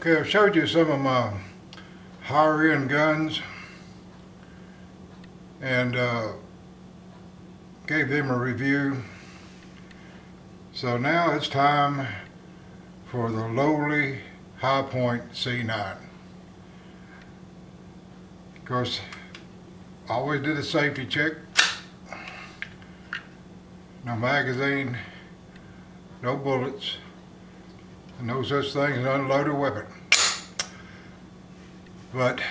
Okay, I've showed you some of my higher end guns and gave them a review. So now it's time for the lowly Hi-Point C9. Of course, I always did a safety check. No magazine, no bullets, and no such thing as an unloaded weapon. But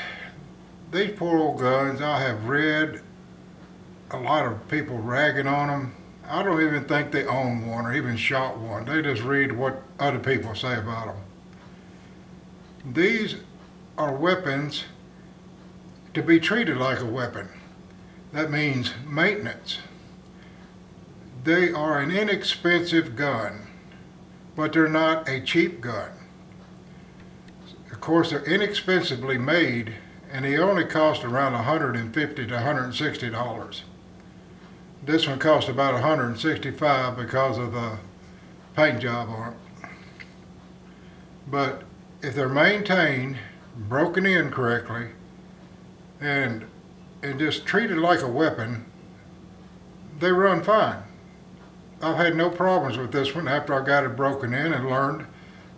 these poor old guns, I have read a lot of people ragging on them. I don't even think they own one or even shot one. They just read what other people say about them. These are weapons to be treated like a weapon. That means maintenance. They are an inexpensive gun, but they're not a cheap gun. Of course, they're inexpensively made, and they only cost around $150 to $160. This one cost about $165 because of the paint job on it. But if they're maintained, broken in correctly, and just treated like a weapon, they run fine. I've had no problems with this one after I got it broken in and learned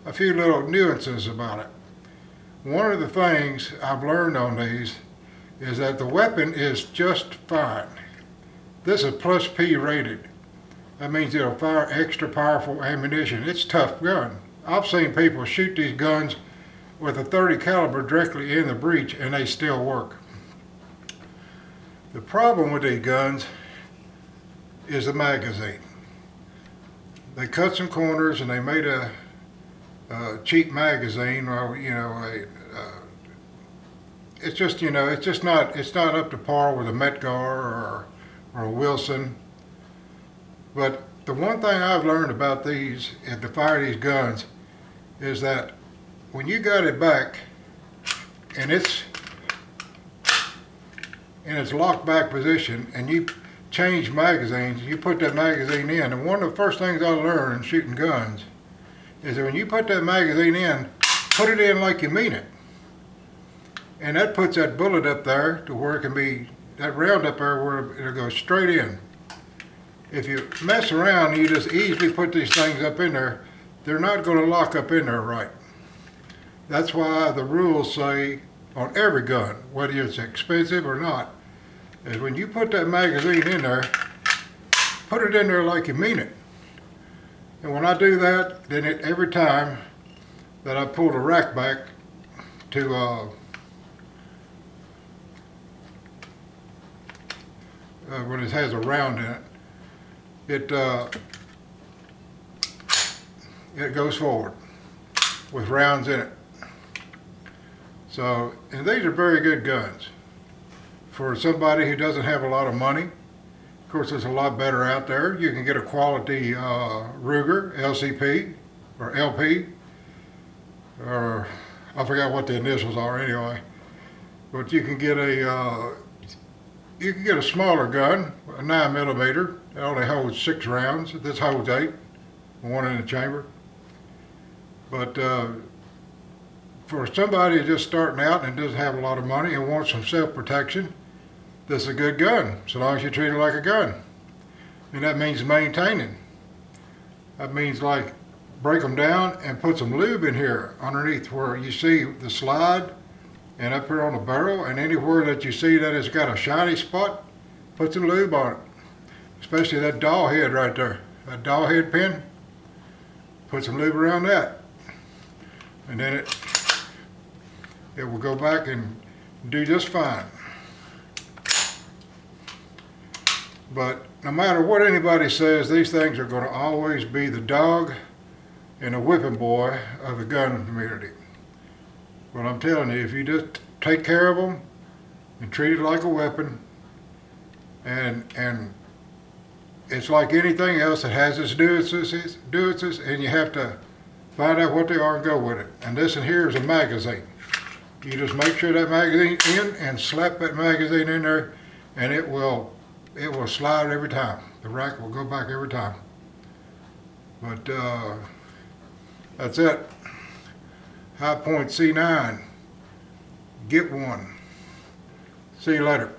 a few little nuances about it. One of the things I've learned on these is that the weapon is just fine. This is plus P rated. That means it'll fire extra powerful ammunition. It's a tough gun. I've seen people shoot these guns with a .30 caliber directly in the breech and they still work. The problem with these guns is the magazine. They cut some corners and they made a cheap magazine. Well, you know, it's just, you know, it's not up to par with a Metgar or a Wilson. But the one thing I've learned about these and to fire these guns is that when you got it back and it's in its locked back position and you change magazines, you put that magazine in, and one of the first things I learned in shooting guns is that when you put that magazine in, put it in like you mean it. And that puts that bullet up there to where it can be, that round up there where it'll go straight in. If you mess around and you just easily put these things up in there, they're not going to lock up in there right. That's why the rules say on every gun, whether it's expensive or not, is when you put that magazine in there, put it in there like you mean it. And when I do that, then every time that I pull the rack back to when it has a round in it, it goes forward with rounds in it. So, and these are very good guns for somebody who doesn't have a lot of money. Of course, there's a lot better out there. You can get a quality Ruger LCP or LP, or I forgot what the initials are anyway. But you can get a smaller gun, a 9mm. It only holds 6 rounds. This holds 8, 1 in the chamber. But for somebody who's just starting out and doesn't have a lot of money and wants some self-protection, this is a good gun, so long as you treat it like a gun. And that means maintaining. That means like break them down and put some lube in here underneath where you see the slide and up here on the barrel, and anywhere that you see that it's got a shiny spot, put some lube on it. Especially that dowel head right there, that dowel head pin, put some lube around that. And then it will go back and do just fine. But no matter what anybody says, these things are going to always be the dog and the whipping boy of the gun community. But I'm telling you, if you just take care of them and treat it like a weapon, and it's like anything else, it has its nuances, and you have to find out what they are and go with it. And this in here is a magazine. You just make sure that magazine's in and slap that magazine in there, and it will slide every time. The rack will go back every time. But that's it. High Point C9. Get one. See you later.